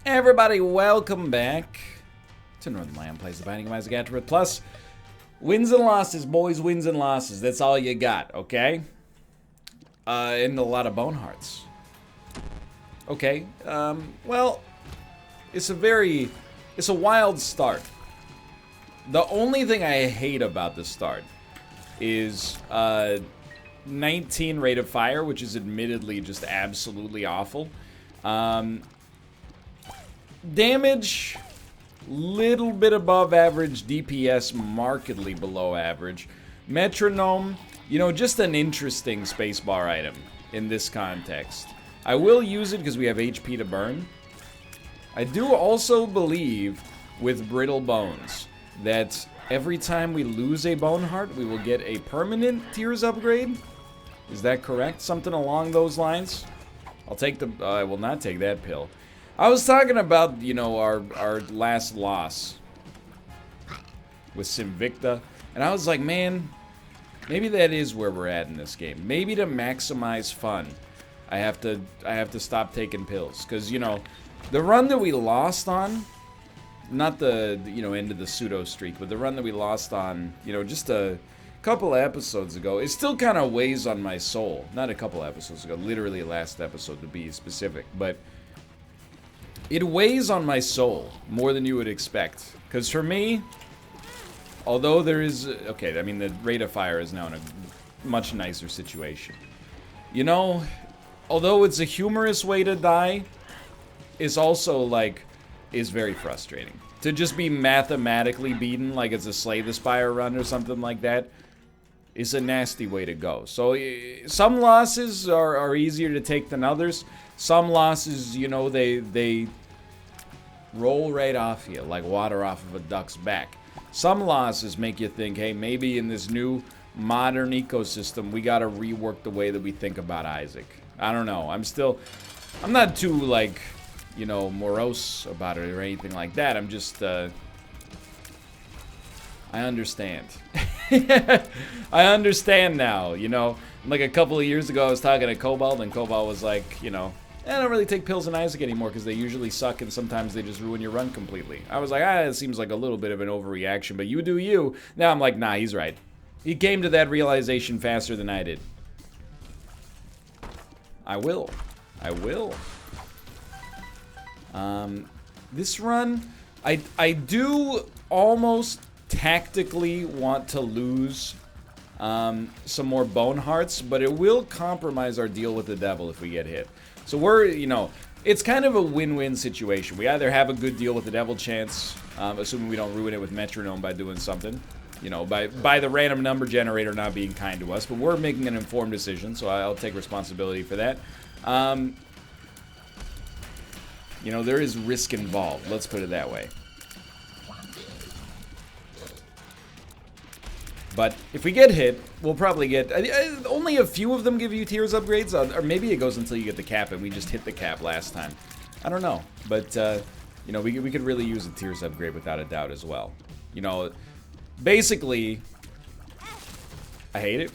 Everybody, welcome back to Northernlion Plays the Binding of Isaac AFTERBIRTH. Plus, wins and losses, boys, wins and losses. That's all you got, okay? And a lot of bone hearts. Okay, well, it's a wild start. The only thing I hate about the start is 19 rate of fire, which is admittedly just absolutely awful. Damage, little bit above average. DPS, markedly below average. Metronome, you know, just an interesting spacebar item in this context. I will use it because we have HP to burn. I do also believe with Brittle Bones that every time we lose a bone heart, we will get a permanent tears upgrade. Is that correct? Something along those lines? I'll take the... I will not take that pill. I was talking about, you know, our last loss with Simvicta, and I was like, man, maybe that is where we're at in this game. Maybe to maximize fun, I have to stop taking pills, because, you know, the run that we lost on, not the, you know, end of the pseudo streak, but the run that we lost on, you know, just a couple of episodes ago, it still kind of weighs on my soul. Not a couple episodes ago, literally last episode to be specific, but it weighs on my soul more than you would expect. Because for me, although there is... Okay, I mean, the rate of fire is now in a much nicer situation. You know, although it's a humorous way to die, it's also, like, is very frustrating. To just be mathematically beaten like it's a Slay the Spire run or something like that is a nasty way to go. So, some losses are easier to take than others. Some losses, you know, they roll right off you like water off of a duck's back. Some losses make you think, hey, maybe in this new modern ecosystem, we gotta rework the way that we think about Isaac. I don't know. I'm not too, like, you know, morose about it or anything like that. I'm just, I understand. I understand now, you know. Like a couple of years ago, I was talking to Cobalt, and Cobalt was like, you know, I don't really take pills in Isaac anymore because they usually suck and sometimes they just ruin your run completely. I was like, it seems like a little bit of an overreaction, but you do you. Now I'm like, nah, he's right. He came to that realization faster than I did. I will. This run, I do almost tactically want to lose some more bone hearts, but it will compromise our deal with the devil if we get hit. So we're, you know, it's kind of a win-win situation. We either have a good deal with the devil chance, assuming we don't ruin it with metronome by doing something, you know, by the random number generator not being kind to us, but we're making an informed decision, so I'll take responsibility for that. You know, there is risk involved, let's put it that way. But if we get hit, we'll probably get... only a few of them give you tears upgrades, or maybe it goes until you get the cap, and we just hit the cap last time. I don't know, but, you know, we could really use a tears upgrade without a doubt as well. You know, basically, I hate it.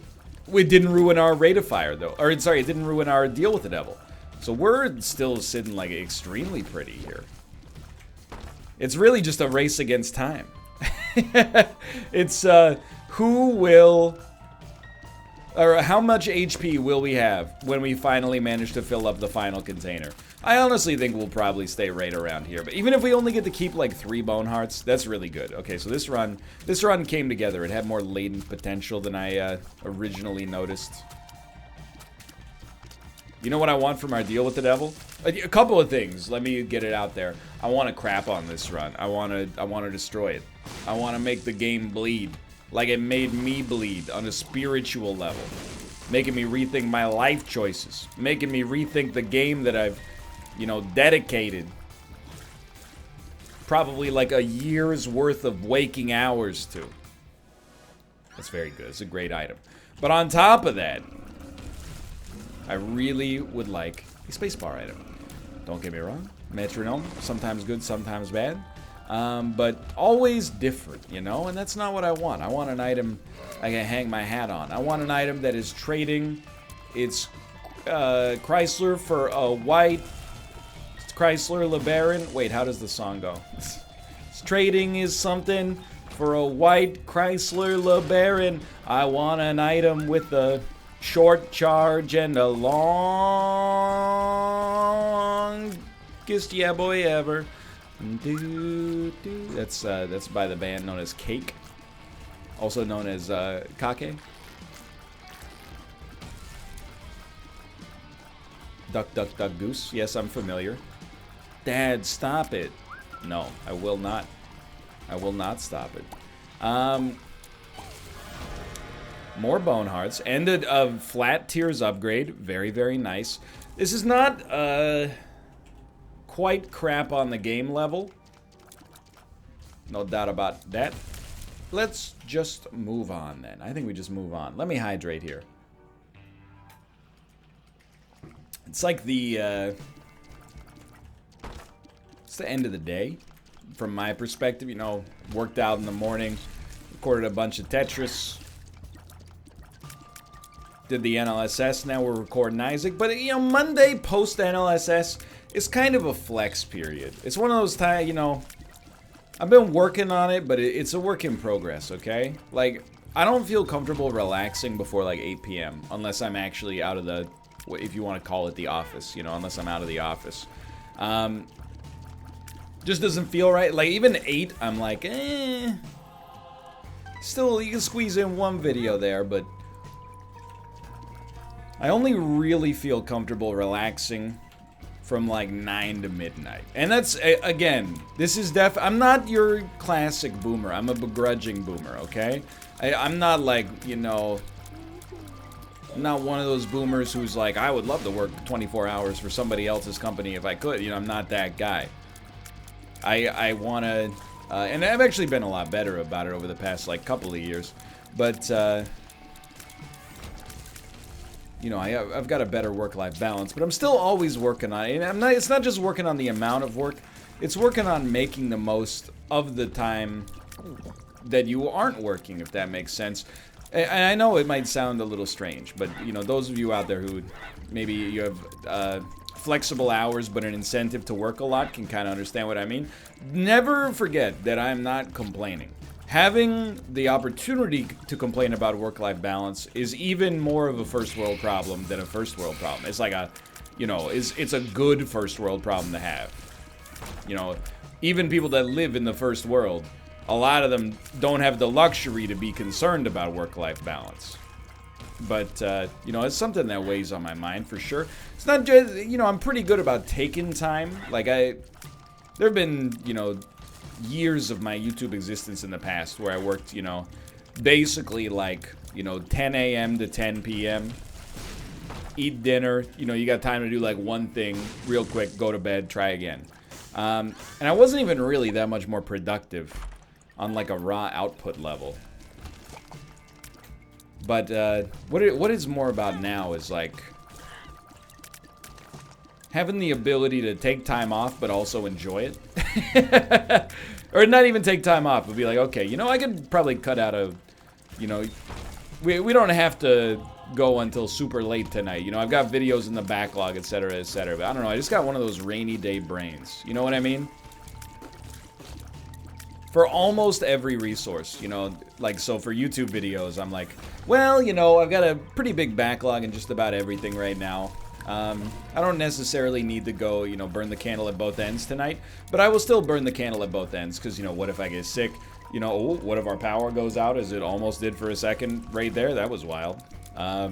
It didn't ruin our rate of fire, though. Or, sorry, it didn't ruin our deal with the devil. So we're still sitting, like, extremely pretty here. It's really just a race against time. It's, who will, or how much HP will we have when we finally manage to fill up the final container? I honestly think we'll probably stay right around here, but even if we only get to keep like 3 bone hearts, that's really good. Okay, so this run came together. It had more latent potential than I originally noticed. You know what I want from our deal with the devil? A couple of things. Let me get it out there. I want to crap on this run. I want to destroy it. I want to make the game bleed. Like it made me bleed on a spiritual level. Making me rethink my life choices. Making me rethink the game that I've, you know, dedicated probably like a year's worth of waking hours to. That's very good. It's a great item. But on top of that, I really would like a spacebar item. Don't get me wrong. Metronome, sometimes good, sometimes bad. But always different, you know? And that's not what I want. I want an item I can hang my hat on. I want an item that is trading its Chrysler for a white Chrysler LeBaron. Wait, how does the song go? Trading is something for a white Chrysler LeBaron. I want an item with a short charge and a longest yeah boy ever. That's by the band known as Cake, also known as Kake. Duck, duck, duck, goose. Yes, I'm familiar. Dad, stop it. No, I will not. I will not stop it. More bone hearts. Ended a flat tiers upgrade. Very, very nice. This is not quite crap on the game level. No doubt about that. Let's just move on then. I think we just move on. Let me hydrate here. It's like it's the end of the day, from my perspective. You know, worked out in the morning, recorded a bunch of Tetris, did the NLSS. Now we're recording Isaac. But you know, Monday post NLSS is kind of a flex period. It's one of those times, you know, I've been working on it, but it's a work in progress. Okay, like I don't feel comfortable relaxing before like 8 p.m. unless I'm actually out of the, if you want to call it the office, you know, unless I'm out of the office. Just doesn't feel right. Like, even 8, I'm like, Still, you can squeeze in one video there, but I only really feel comfortable relaxing from like 9 to midnight. And that's, again, this is I'm not your classic boomer. I'm a begrudging boomer, okay? I'm not like, you know, I'm not one of those boomers who's like, I would love to work 24 hours for somebody else's company if I could. You know, I'm not that guy. I want to, and I've actually been a lot better about it over the past, like, couple of years. But, you know, I've got a better work-life balance. But I'm still always working on it. And it's not just working on the amount of work. It's working on making the most of the time that you aren't working, if that makes sense. And I know it might sound a little strange, but, you know, those of you out there who maybe you have flexible hours but an incentive to work a lot can kind of understand what I mean. Never forget that I'm not complaining. Having the opportunity to complain about work-life balance is even more of a first-world problem than a first-world problem. It's like a, you know, it's a good first-world problem to have. You know, even people that live in the first world, a lot of them don't have the luxury to be concerned about work-life balance. But, you know, it's something that weighs on my mind for sure. It's not just, you know, I'm pretty good about taking time. Like, there have been, you know, years of my YouTube existence in the past where I worked, you know, basically like, you know, 10 a.m. to 10 p.m. Eat dinner. You know, you got time to do like one thing real quick, go to bed, try again. And I wasn't even really that much more productive on like a raw output level. But what it's more about now is like having the ability to take time off but also enjoy it. Or not even take time off, but be like, okay, you know, I could probably cut out a, you know, we don't have to go until super late tonight. You know, I've got videos in the backlog, etc., etc. But I don't know, I just got one of those rainy day brains. You know what I mean? For almost every resource, you know, like, so for YouTube videos, I'm like, well, you know, I've got a pretty big backlog in just about everything right now. I don't necessarily need to go, you know, burn the candle at both ends tonight, but I will still burn the candle at both ends, because, you know, what if I get sick? You know, oh, what if our power goes out, as it almost did for a second right there? That was wild. I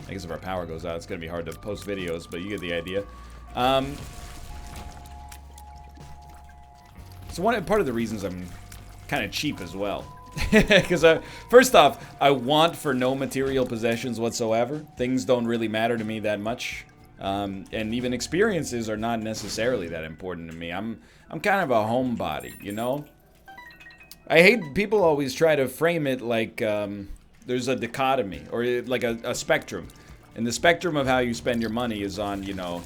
guess if our power goes out, it's going to be hard to post videos, but you get the idea. So part of the reasons I'm kind of cheap as well. Because first off, I want for no material possessions whatsoever. Things don't really matter to me that much. And even experiences are not necessarily that important to me. I'm kind of a homebody, you know? I hate people always try to frame it like there's a dichotomy, or like a spectrum. And the spectrum of how you spend your money is on, you know,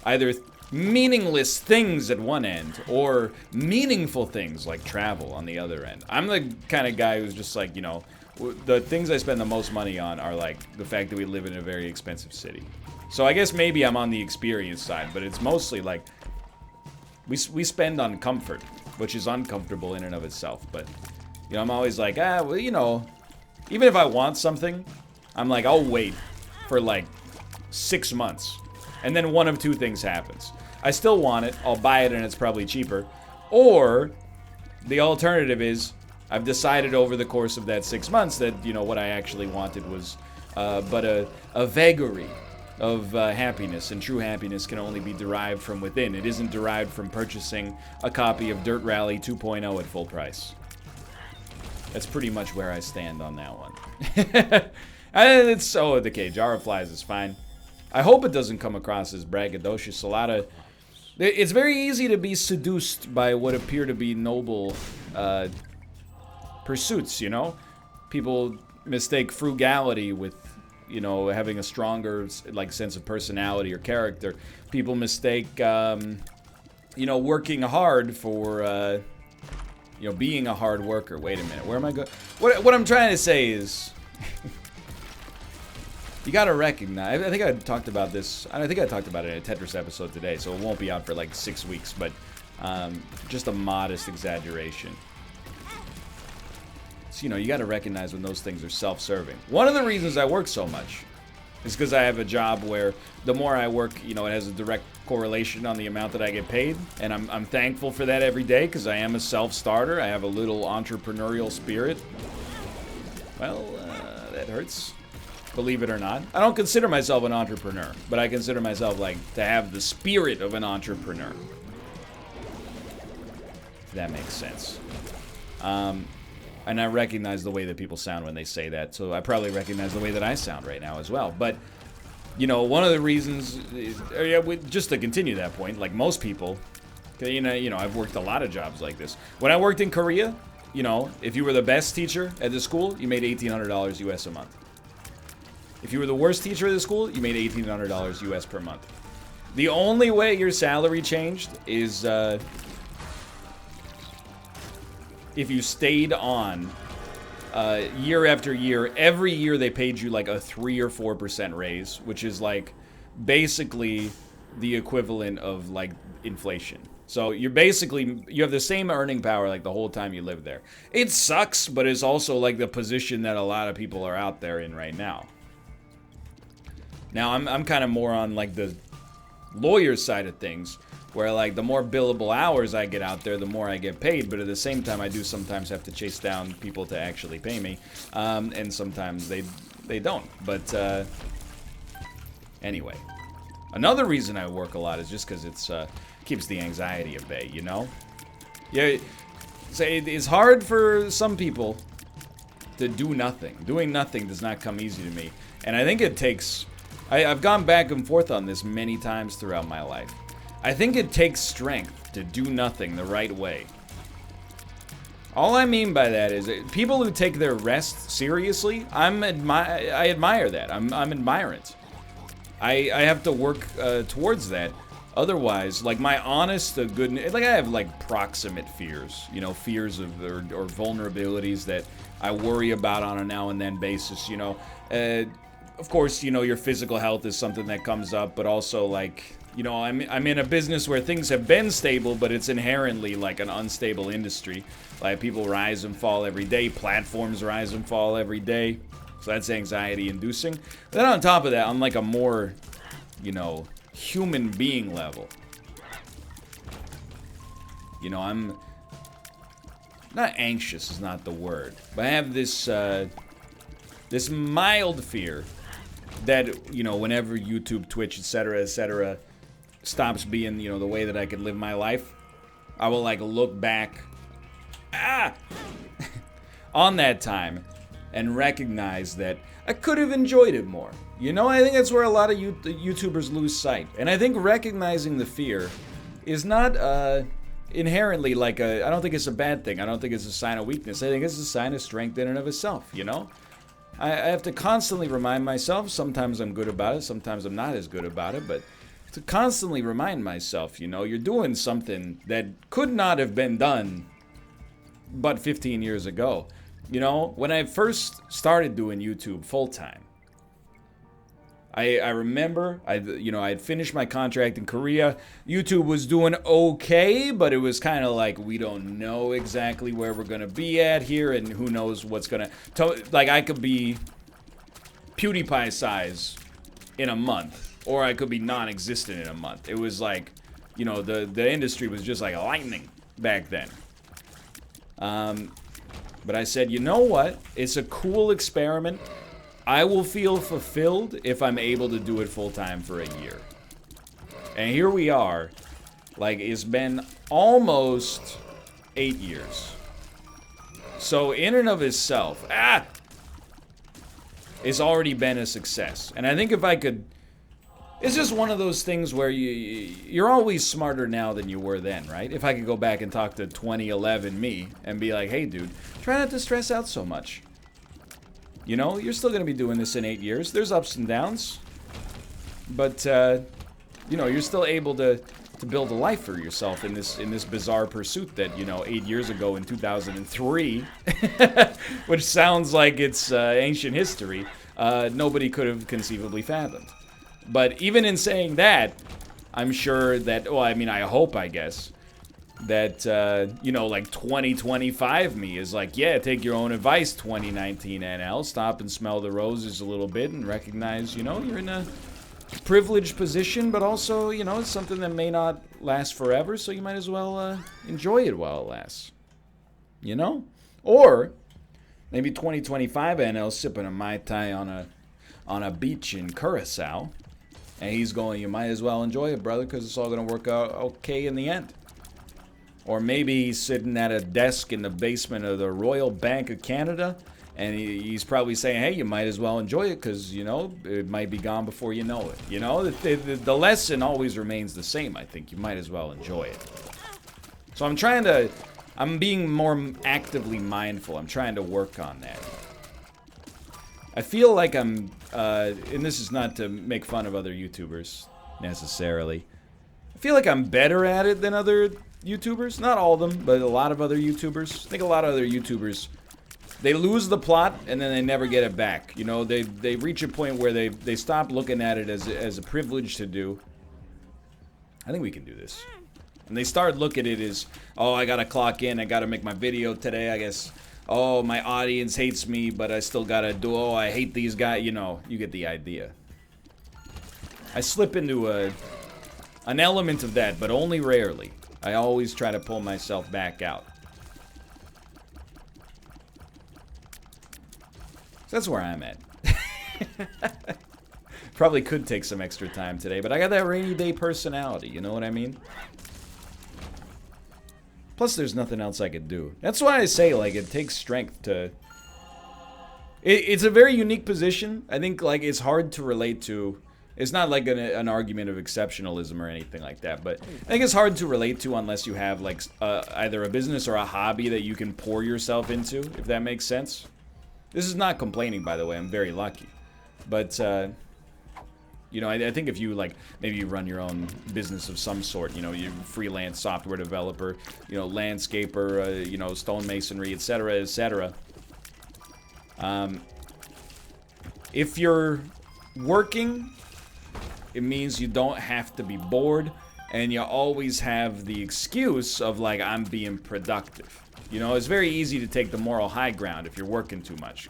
either meaningless things at one end, or meaningful things like travel on the other end. I'm the kind of guy who's just like, you know, the things I spend the most money on are like the fact that we live in a very expensive city. So I guess maybe I'm on the experience side, but it's mostly like we spend on comfort, which is uncomfortable in and of itself. But, you know, I'm always like, well, you know, even if I want something, I'm like, I'll wait for like 6 months. And then one of two things happens. I still want it, I'll buy it and it's probably cheaper. Or the alternative is I've decided over the course of that 6 months that, you know, what I actually wanted was but a vagary of happiness, and true happiness can only be derived from within. It isn't derived from purchasing a copy of Dirt Rally 2.0 at full price. That's pretty much where I stand on that one. And it's okay, Jar of Flies is fine. I hope it doesn't come across as braggadocious. It's very easy to be seduced by what appear to be noble pursuits, you know? People mistake frugality with, you know, having a stronger, like, sense of personality or character. People mistake, you know, working hard for, you know, being a hard worker. Wait a minute, where am I going? What I'm trying to say is, you gotta recognize, I think I talked about this, I think I talked about it in a Tetris episode today, so it won't be out for like 6 weeks, but just a modest exaggeration. So, you know, you gotta recognize when those things are self-serving. One of the reasons I work so much is because I have a job where the more I work, you know, it has a direct correlation on the amount that I get paid, and I'm thankful for that every day because I am a self-starter. I have a little entrepreneurial spirit. Well, that hurts. Believe it or not. I don't consider myself an entrepreneur, but I consider myself, like, to have the spirit of an entrepreneur. If that makes sense. And I recognize the way that people sound when they say that, so I probably recognize the way that I sound right now as well. But, you know, one of the reasons is, just to continue that point, like most people, you know, I've worked a lot of jobs like this. When I worked in Korea, you know, if you were the best teacher at the school, you made $1,800 US a month. If you were the worst teacher at the school, you made $1,800 US per month. The only way your salary changed is if you stayed on year after year. Every year they paid you like a 3 or 4% raise, which is like basically the equivalent of like inflation. So you have the same earning power like the whole time you live there. It sucks, but it's also like the position that a lot of people are out there in right now. Now, I'm kind of more on, like, the lawyer side of things, where, like, the more billable hours I get out there, the more I get paid, but at the same time, I do sometimes have to chase down people to actually pay me, and sometimes they don't, but, anyway. Another reason I work a lot is just because it's, keeps the anxiety at bay, you know? Yeah, it's hard for some people to do nothing. Doing nothing does not come easy to me, and I think it takes... I've gone back and forth on this many times throughout my life. I think it takes strength to do nothing the right way. All I mean by that is people who take their rest seriously, I admire that. I'm admirant. I have to work towards that. Otherwise, like my honest to goodness, like I have like proximate fears, you know, fears of or vulnerabilities that I worry about on a now and then basis, you know. Of course, you know, your physical health is something that comes up, but also, like, you know, I'm in a business where things have been stable, but it's inherently, like, an unstable industry. Like, people rise and fall every day. Platforms rise and fall every day. So that's anxiety-inducing. But then on top of that, on, like, a more, you know, human being level. You know, I'm... Not anxious is not the word. But I have this, this mild fear that, you know, whenever YouTube, Twitch, etc., stops being, you know, the way that I could live my life, I will, like, look back on that time and recognize that I could have enjoyed it more. You know, I think that's where a lot of YouTubers lose sight. And I think recognizing the fear is not inherently like I don't think it's a bad thing. I don't think it's a sign of weakness. I think it's a sign of strength in and of itself, you know? I have to constantly remind myself, sometimes I'm good about it, sometimes I'm not as good about it, but to constantly remind myself, you know, you're doing something that could not have been done but 15 years ago. You know, when I first started doing YouTube full-time, I remember I had finished my contract in Korea. YouTube was doing okay, but it was kind of like we don't know exactly where we're gonna be at here, and who knows what's gonna. Like I could be PewDiePie size in a month, or I could be non-existent in a month. It was like, the industry was just like lightning back then. But I said, you know what? It's a cool experiment. I will feel fulfilled if I'm able to do it full time for a year. And here we are. Like, it's been almost 8 years. So in and of itself, it's already been a success. And I think if I could, it's just one of those things where you're always smarter now than you were then, right? If I could go back and talk to 2011 me and be like, hey dude, try not to stress out so much. You're still going to be doing this in 8 years. There's ups and downs. But, you're still able to build a life for yourself in this bizarre pursuit that, 8 years ago in 2003, which sounds like it's ancient history, nobody could have conceivably fathomed. But even in saying that, I'm sure that, I hope, I guess, that, like 2025 me is like, yeah, take your own advice, 2019 NL. Stop and smell the roses a little bit and recognize, you're in a privileged position, but also, it's something that may not last forever, so you might as well enjoy it while it lasts. Or maybe 2025 NL sipping a Mai Tai on a beach in Curacao, and he's going, you might as well enjoy it, brother, because it's all going to work out okay in the end. Or maybe he's sitting at a desk in the basement of the Royal Bank of Canada, and he's probably saying, hey, you might as well enjoy it because, it might be gone before you know it. The lesson always remains the same, I think. You might as well enjoy it. So I'm being more actively mindful. I'm trying to work on that. I feel like and this is not to make fun of other YouTubers necessarily. I feel like I'm better at it than other YouTubers. Not all of them, but a lot of other YouTubers. I think a lot of other YouTubers, they lose the plot and then they never get it back. They reach a point where they stop looking at it as a privilege to do. I think we can do this. And they start looking at it as, oh, I gotta clock in, I gotta make my video today, I guess. Oh, my audience hates me, but I still gotta do, oh, I hate these guys. You get the idea. I slip into an element of that, but only rarely. I always try to pull myself back out. So that's where I'm at. Probably could take some extra time today, but I got that rainy day personality, you know what I mean? Plus, there's nothing else I could do. That's why I say, like, it takes strength to... It's a very unique position. I think, like, it's hard to relate to... It's not like an argument of exceptionalism or anything like that, but I think it's hard to relate to unless you have, like, either a business or a hobby that you can pour yourself into, if that makes sense. This is not complaining, by the way. I'm very lucky. But, I think if you, like, maybe you run your own business of some sort, you're freelance software developer, landscaper, stonemasonry, etc., etc. If you're working, it means you don't have to be bored, and you always have the excuse of, like, I'm being productive. It's very easy to take the moral high ground if you're working too much.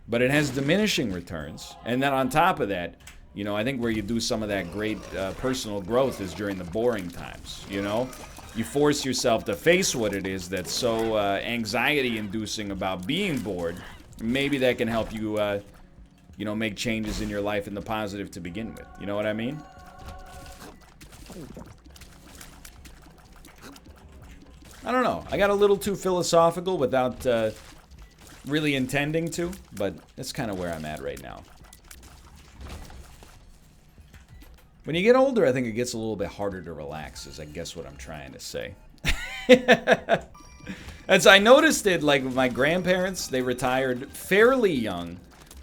But it has diminishing returns. And then on top of that, I think where you do some of that great personal growth is during the boring times, You force yourself to face what it is that's so anxiety-inducing about being bored. Maybe that can help you, make changes in your life in the positive to begin with. You know what I mean? I don't know. I got a little too philosophical without really intending to, but that's kind of where I'm at right now. When you get older, I think it gets a little bit harder to relax, is I guess what I'm trying to say. As I noticed it, like with my grandparents, they retired fairly young.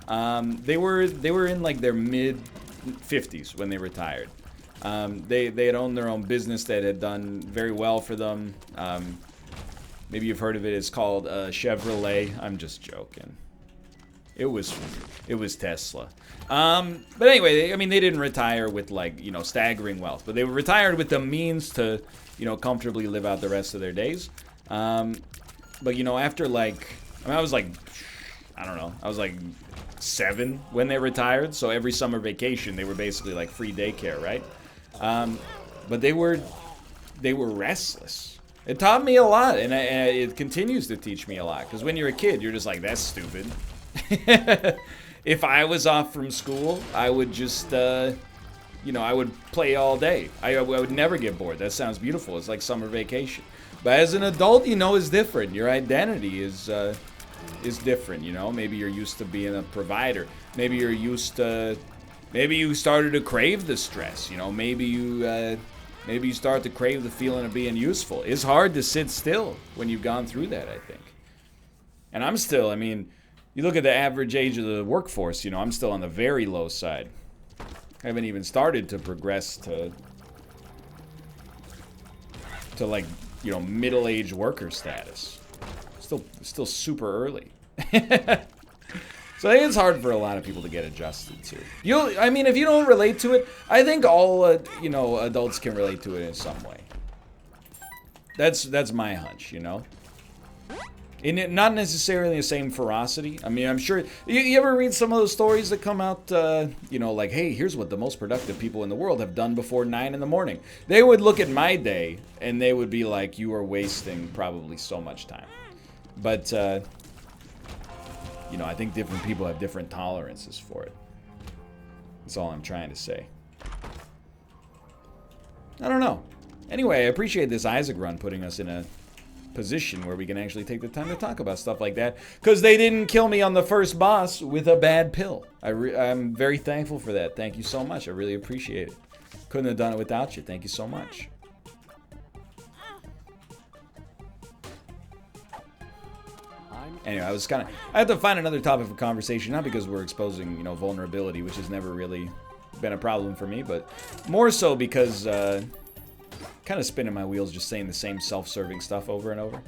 They were in like their mid-50s when they retired. They had owned their own business that had done very well for them. Maybe you've heard of it. It's called Chevrolet. I'm just joking. It was Tesla. But anyway, I mean, they didn't retire with, like, you know, staggering wealth, but they were retired with the means to, you know, comfortably live out the rest of their days. But, you know, after, like, I mean, I was like, I don't know, I was like 7 when they retired, so every summer vacation they were basically like free daycare, right? But they were restless. It taught me a lot, and it continues to teach me a lot, because when you're a kid, you're just like, that's stupid. If I was off from school, I would just, you know, I would play all day. I would never get bored. That sounds beautiful. It's like summer vacation. But as an adult, you know, it's different. Your identity is different, you know? Maybe you're used to being a provider. Maybe you're used to, maybe you started to crave the stress, you know? Maybe you start to crave the feeling of being useful. It's hard to sit still when you've gone through that, I think. And I'm still, I mean, you look at the average age of the workforce, you know, I'm still on the very low side. I haven't even started to progress to like, you know, middle-aged worker status. Still super early. So I think it's hard for a lot of people to get adjusted to. I mean, if you don't relate to it, I think all, you know, adults can relate to it in some way. That's my hunch, you know? Not necessarily the same ferocity. I mean, I'm sure... You ever read some of those stories that come out, you know, like, hey, here's what the most productive people in the world have done before 9 in the morning. They would look at my day, and they would be like, you are wasting probably so much time. But, you know, I think different people have different tolerances for it. That's all I'm trying to say. I don't know. Anyway, I appreciate this Isaac run putting us in a position where we can actually take the time to talk about stuff like that, because they didn't kill me on the first boss with a bad pill. I'm very thankful for that. Thank you so much. I really appreciate it. Couldn't have done it without you. Thank you so much. Anyway, I had to find another topic for conversation, not because we're exposing, you know, vulnerability, which has never really been a problem for me, but more so because kind of spinning my wheels just saying the same self-serving stuff over and over.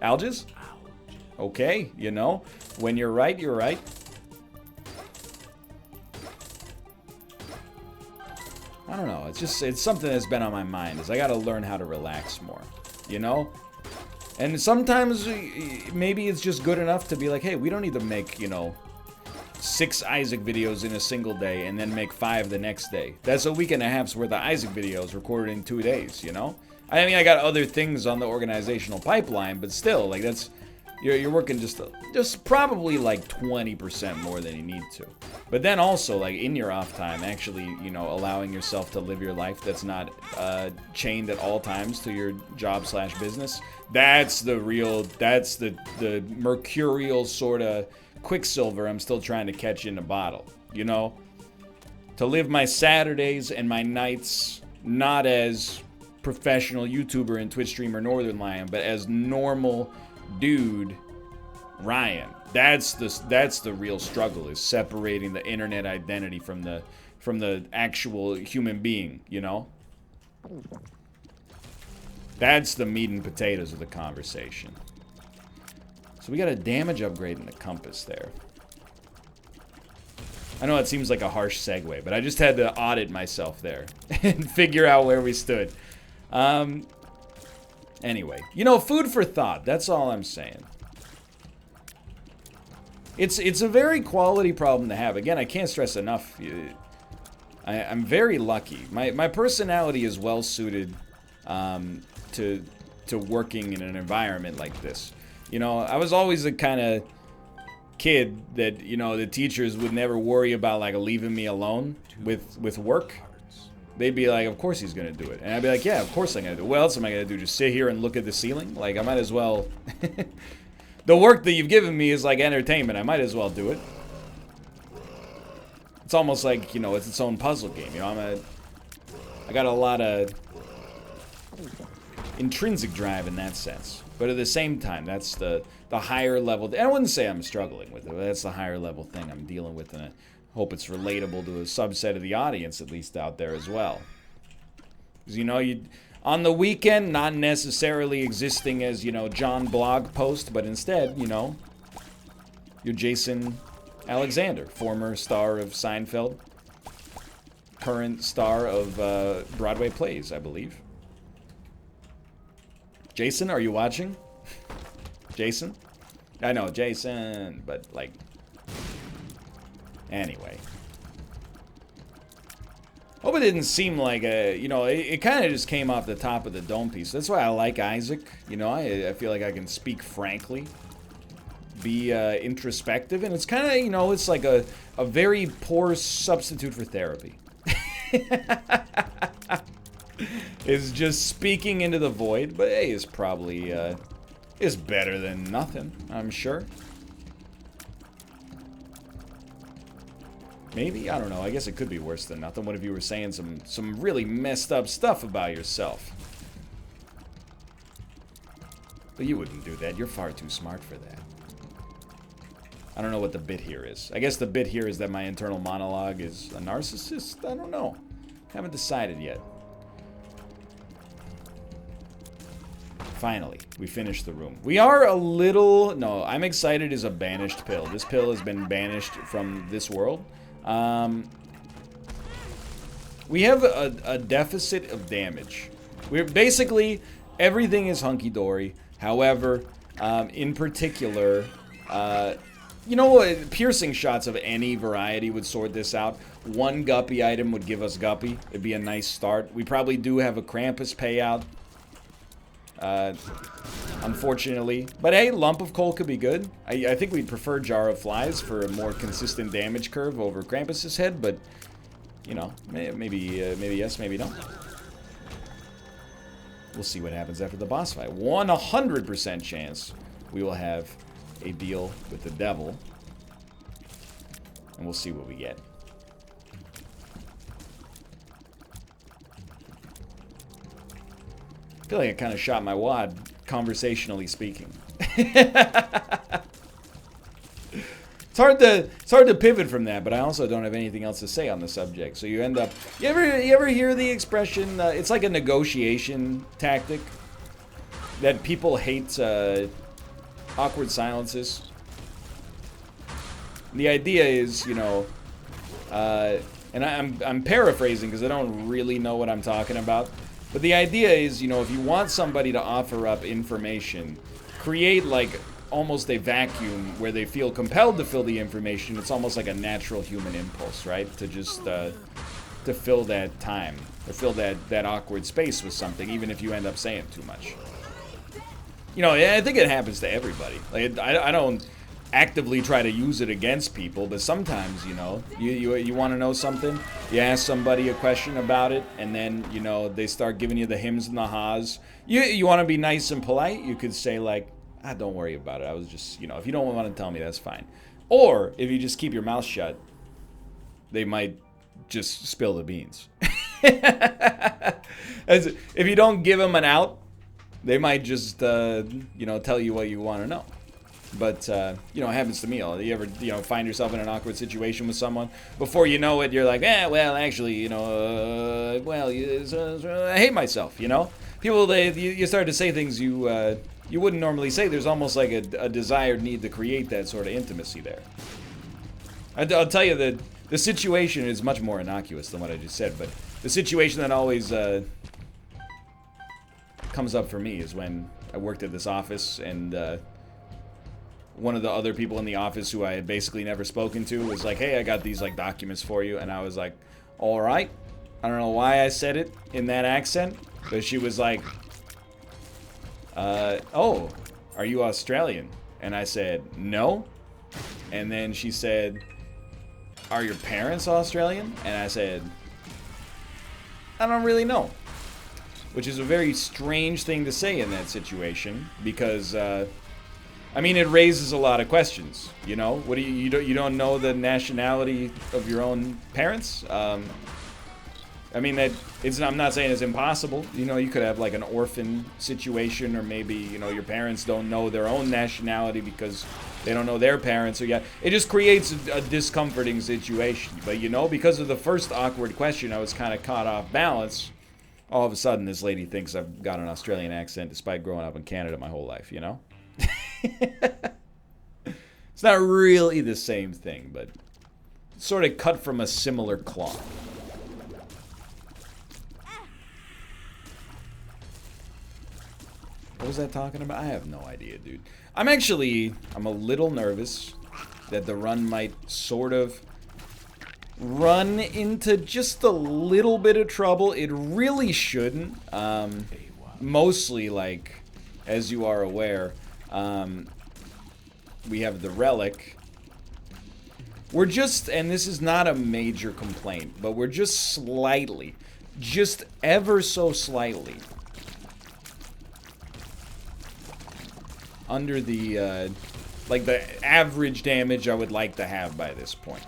Alges? Okay, you know, when you're right, you're right. I don't know, it's something that's been on my mind, is I gotta learn how to relax more, you know? And sometimes maybe it's just good enough to be like, hey, we don't need to make, you know, 6 Isaac videos in a single day and then make 5 the next day. That's a week and a half's worth of Isaac videos recorded in 2 days, you know? I mean, I got other things on the organizational pipeline, but still, like, that's... You're working just probably like 20% more than you need to. But then also, like, in your off time, actually, you know, allowing yourself to live your life that's not chained at all times to your job/business. That's the real, that's the mercurial sort of quicksilver I'm still trying to catch in a bottle, you know? To live my Saturdays and my nights not as professional YouTuber and Twitch streamer Northernlion, but as normal dude Ryan. That's the real struggle, is separating the internet identity from the actual human being, you know? That's the meat and potatoes of the conversation. So we got a damage upgrade in the compass there. I know it seems like a harsh segue, but I just had to audit myself there and figure out where we stood. Anyway, you know, food for thought. That's all I'm saying. It's a very quality problem to have. Again, I can't stress enough. I'm very lucky. My personality is well suited to working in an environment like this. You know, I was always the kind of kid that, you know, the teachers would never worry about, like, leaving me alone with work. They'd be like, of course he's gonna do it. And I'd be like, yeah, of course I'm gonna do it. What else am I gonna do? Just sit here and look at the ceiling? Like, I might as well... The work that you've given me is like entertainment. I might as well do it. It's almost like, you know, it's its own puzzle game. You know, I got a lot of intrinsic drive in that sense. But at the same time, that's the higher level. I wouldn't say I'm struggling with it, but that's the higher level thing I'm dealing with, and I hope it's relatable to a subset of the audience, at least out there as well. Because, you know, on the weekend, not necessarily existing as, you know, John blog post, but instead, you know, you're Jason Alexander, former star of Seinfeld, current star of Broadway plays, I believe. Jason, are you watching? Jason? I know, Jason, but like... Anyway. Hope it didn't seem like a, you know, it kind of just came off the top of the dome piece. That's why I like Isaac. You know, I feel like I can speak frankly, be introspective, and it's kind of, you know, it's like a very poor substitute for therapy. It's just speaking into the void, but hey, it's probably, is better than nothing, I'm sure. Maybe? I don't know. I guess it could be worse than nothing. What if you were saying some really messed up stuff about yourself? But you wouldn't do that. You're far too smart for that. I don't know what the bit here is. I guess the bit here is that my internal monologue is a narcissist? I don't know. Haven't decided yet. Finally, we finished the room. We are a little... No, I'm excited is a banished pill. This pill has been banished from this world. We have a deficit of damage. We're basically, everything is hunky-dory. However, in particular, you know what? Piercing shots of any variety would sort this out. One guppy item would give us guppy. It'd be a nice start. We probably do have a Krampus payout. Unfortunately. But hey, lump of coal could be good. I think we'd prefer jar of flies for a more consistent damage curve over Krampus's head, but, you know, maybe yes, maybe no. We'll see what happens after the boss fight. 100% chance we will have a deal with the devil. And we'll see what we get. I feel like I kind of shot my wad, conversationally speaking. It's hard to pivot from that, but I also don't have anything else to say on the subject. So you end up, you ever hear the expression? It's like a negotiation tactic that people hate. Awkward silences. The idea is, you know, and I'm paraphrasing because I don't really know what I'm talking about. But the idea is, you know, if you want somebody to offer up information, create like almost a vacuum where they feel compelled to fill the information. It's almost like a natural human impulse, right? To just to fill that time or fill that awkward space with something, even if you end up saying too much. You know, I think it happens to everybody. Like, I don't actively try to use it against people, but sometimes, you know, you want to know something, you ask somebody a question about it, and then, you know, they start giving you the hims and the haws. You want to be nice and polite, you could say like, don't worry about it, I was just, you know, if you don't want to tell me, that's fine. Or, if you just keep your mouth shut, they might just spill the beans. If you don't give them an out, they might just, you know, tell you what you want to know. But, you know, it happens to me. You ever, you know, find yourself in an awkward situation with someone? Before you know it, you're like, well, actually, you know, I hate myself, you know? People, you start to say things you wouldn't normally say. There's almost like a desired need to create that sort of intimacy there. I'll tell you that the situation is much more innocuous than what I just said, but the situation that always comes up for me is when I worked at this office, and one of the other people in the office who I had basically never spoken to was like, hey, I got these like documents for you, and I was like, all right. I don't know why I said it in that accent, but she was like, oh, are you Australian? And I said, no. And then she said, are your parents Australian? And I said, I don't really know. Which is a very strange thing to say in that situation, because, I mean, it raises a lot of questions, you know? What do you don't know the nationality of your own parents? I mean, I'm not saying it's impossible. You know, you could have like an orphan situation, or maybe, you know, your parents don't know their own nationality because they don't know their parents. So yeah, it just creates a discomforting situation. But, you know, because of the first awkward question, I was kind of caught off balance. All of a sudden, this lady thinks I've got an Australian accent despite growing up in Canada my whole life, you know? It's not really the same thing, but sort of cut from a similar cloth. What was that talking about? I have no idea, dude. I'm a little nervous that the run might sort of run into just a little bit of trouble. It really shouldn't. Mostly, like, as you are aware, we have the relic. We're just, and this is not a major complaint, but we're just slightly, just ever so slightly under the, like the average damage I would like to have by this point.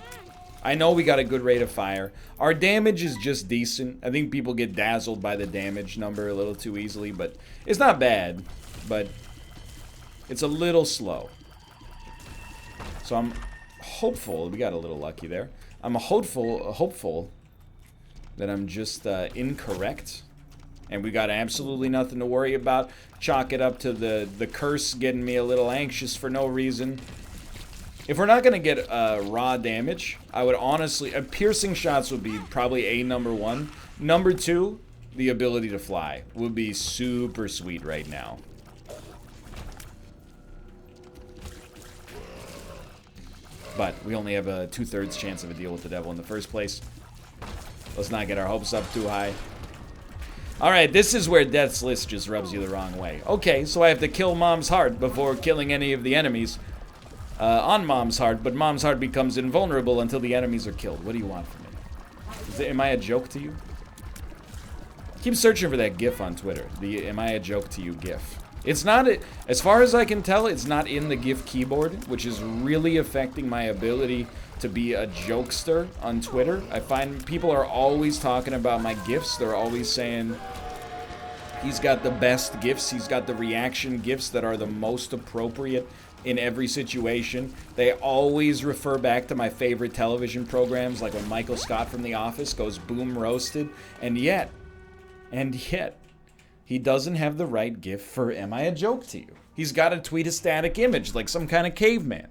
I know we got a good rate of fire. Our damage is just decent. I think people get dazzled by the damage number a little too easily, but it's not bad, but it's a little slow. So I'm hopeful, we got a little lucky there. I'm hopeful that I'm just incorrect. And we got absolutely nothing to worry about. Chalk it up to the curse getting me a little anxious for no reason. If we're not going to get raw damage, I would honestly... piercing shots would be probably number one. Number two, the ability to fly would be super sweet right now. But we only have a 2/3 chance of a deal with the devil in the first place. Let's not get our hopes up too high. Alright, this is where Death's List just rubs you the wrong way. Okay, so I have to kill Mom's Heart before killing any of the enemies on Mom's Heart, but Mom's Heart becomes invulnerable until the enemies are killed. What do you want from me? Am I a joke to you? Keep searching for that GIF on Twitter. The "Am I a joke to you" GIF. It's not, as far as I can tell, it's not in the GIF keyboard, which is really affecting my ability to be a jokester on Twitter. I find people are always talking about my GIFs. They're always saying he's got the best GIFs. He's got the reaction GIFs that are the most appropriate in every situation. They always refer back to my favorite television programs, like when Michael Scott from The Office goes boom roasted. And yet, he doesn't have the right GIF for "Am I a joke to you?" He's got to tweet a static image like some kind of caveman.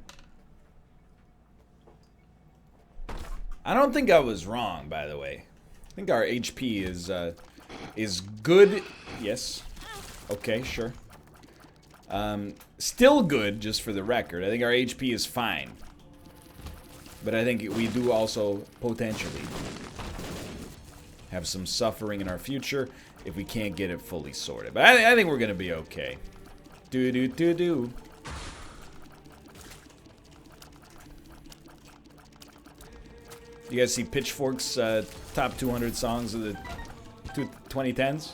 I don't think I was wrong, by the way. I think our HP is good. Yes. Okay, sure. Still good, just for the record. I think our HP is fine. But I think we do also potentially have some suffering in our future if we can't get it fully sorted. But I think we're going to be okay. Do. You guys see Pitchfork's top 200 songs of the 2010s?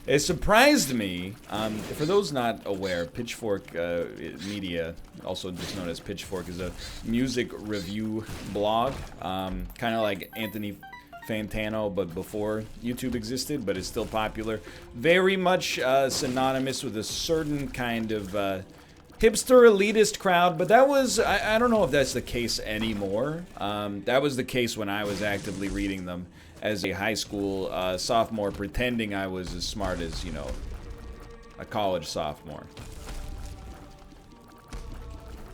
It surprised me. For those not aware, Pitchfork Media, also just known as Pitchfork, is a music review blog. Kind of like Anthony Fantano, but before YouTube existed, but is still popular. Very much synonymous with a certain kind of hipster elitist crowd, but that was, I don't know if that's the case anymore. That was the case when I was actively reading them as a high school sophomore, pretending I was as smart as, you know, a college sophomore.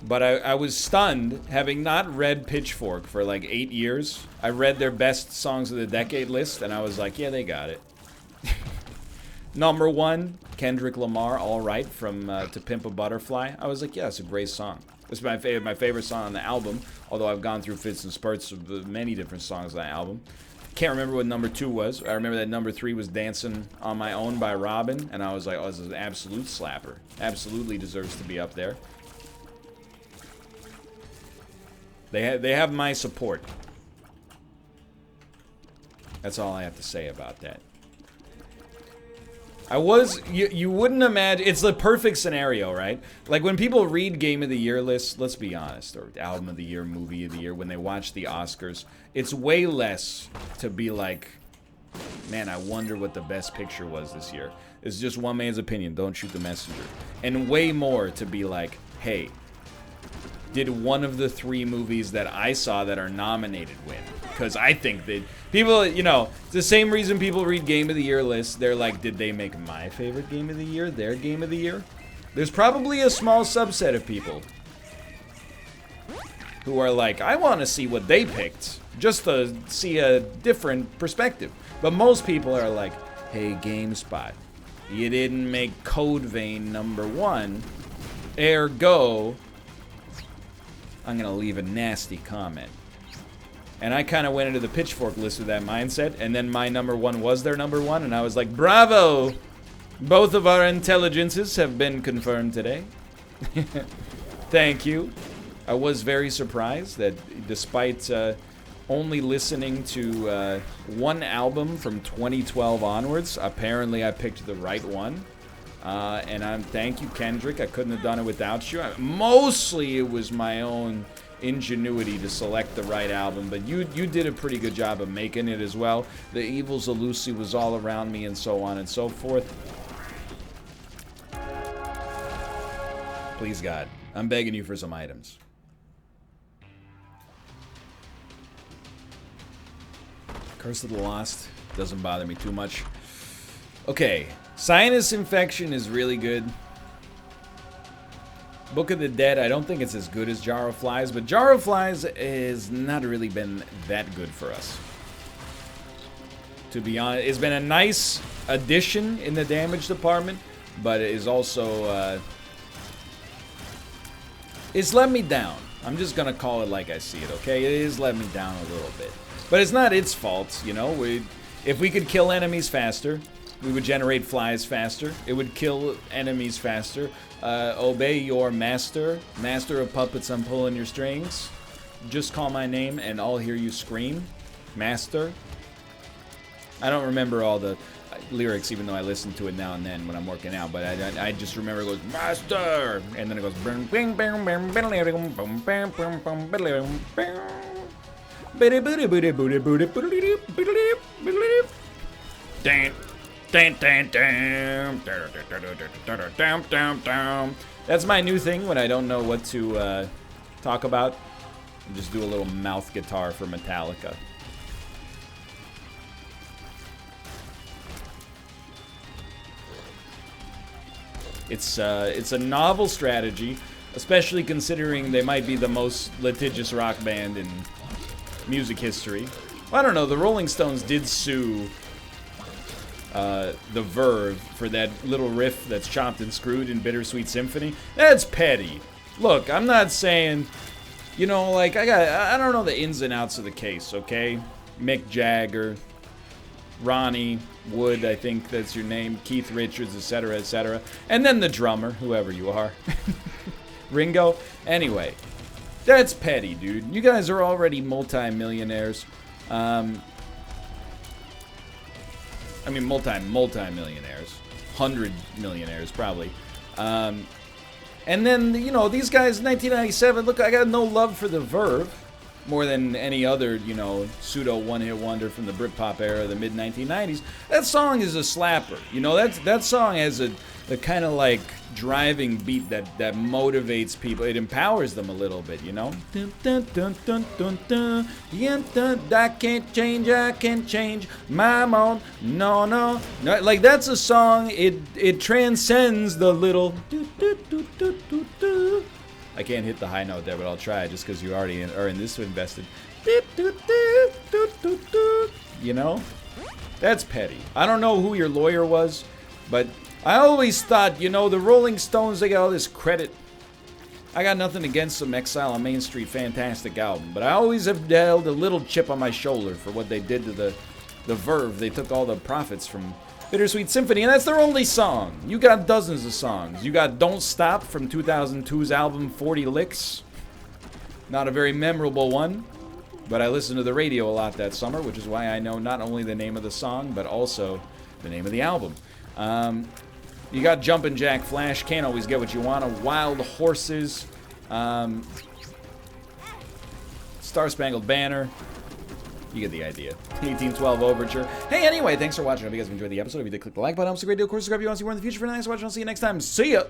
But I was stunned, having not read Pitchfork for like 8 years. I read their best songs of the decade list, and I was like, yeah, they got it. Number one, Kendrick Lamar, All Right, from To Pimp a Butterfly. I was like, yeah, it's a great song. It's my favorite song on the album, although I've gone through fits and spurts of many different songs on that album. Can't remember what number 2 was. I remember that number 3 was Dancing on My Own by Robin, and I was like, oh, this is an absolute slapper. Absolutely deserves to be up there. They have my support. That's all I have to say about that. You wouldn't imagine, it's the perfect scenario, right? Like when people read Game of the Year lists, let's be honest, or Album of the Year, Movie of the Year, when they watch the Oscars, it's way less to be like, man, I wonder what the best picture was this year. It's just one man's opinion, don't shoot the messenger. And way more to be like, hey, did one of the 3 movies that I saw that are nominated win? Because I think that people, you know, it's the same reason people read Game of the Year lists. They're like, did they make my favorite Game of the Year their Game of the Year? There's probably a small subset of people who are like, I want to see what they picked, just to see a different perspective. But most people are like, hey, GameSpot, you didn't make Code Vein #1, ergo, I'm gonna leave a nasty comment. And I kind of went into the pitchfork list with that mindset, and then my #1 was their #1, and I was like, bravo! Both of our intelligences have been confirmed today. Thank you. I was very surprised that despite only listening to one album from 2012 onwards, apparently I picked the right one. And thank you, Kendrick. I couldn't have done it without you. Mostly it was my own ingenuity to select the right album, but you did a pretty good job of making it as well. The Evils of Lucy was all around me, and so on and so forth. Please, God, I'm begging you for some items. Curse of the Lost doesn't bother me too much. Okay, Sinus Infection is really good. Book of the Dead, I don't think it's as good as Jar of Flies, but Jar of Flies has not really been that good for us. To be honest, it's been a nice addition in the damage department, but it is also, it's let me down. I'm just gonna call it like I see it, okay? It is let me down a little bit. But it's not its fault, you know? If we could kill enemies faster, we would generate flies faster. It would kill enemies faster. Obey your master. Master of puppets, I'm pulling your strings. Just call my name and I'll hear you scream. Master. I don't remember all the lyrics, even though I listen to it now and then when I'm working out. But I just remember it goes, Master! And then it goes, That's my new thing when I don't know what to talk about. I just do a little mouth guitar for Metallica. It's a novel strategy, especially considering they might be the most litigious rock band in music history. Well, I don't know, the Rolling Stones did sue the Verve for that little riff that's chopped and screwed in Bittersweet Symphony. That's petty. Look, I'm not saying, you know, like, I don't know the ins and outs of the case, okay? Mick Jagger, Ronnie Wood, I think that's your name, Keith Richards, etc., etc. And then the drummer, whoever you are. Ringo. Anyway, that's petty, dude. You guys are already multi-millionaires. I mean, multi-millionaires. 100 millionaires, probably. And then, you know, these guys, 1997, look, I got no love for the Verve. More than any other, you know, pseudo one-hit wonder from the Britpop era of the mid-1990s. That song is a slapper. You know, that song has a kind of like driving beat that motivates people. It empowers them a little bit, you know? I can't change my mind. No. Like, that's a song, it transcends the little I can't hit the high note there, but I'll try just because you already are in this invested. You know? That's petty. I don't know who your lawyer was, but I always thought, you know, the Rolling Stones, they got all this credit. I got nothing against them. Exile on Main Street, fantastic album. But I always have held a little chip on my shoulder for what they did to the Verve. They took all the profits from Bittersweet Symphony, and that's their only song. You got dozens of songs. You got Don't Stop from 2002's album 40 Licks. Not a very memorable one, but I listened to the radio a lot that summer, which is why I know not only the name of the song, but also the name of the album. You got Jumpin' Jack Flash, Can't Always Get What You Want, Wild Horses, Star Spangled Banner. You get the idea. 1812 Overture. Hey, anyway, thanks for watching. I hope you guys have enjoyed the episode. If you did, click the like button. It's a great deal. Of course, subscribe if you want to see more in the future. For now, thanks for watching. I'll see you next time. See ya!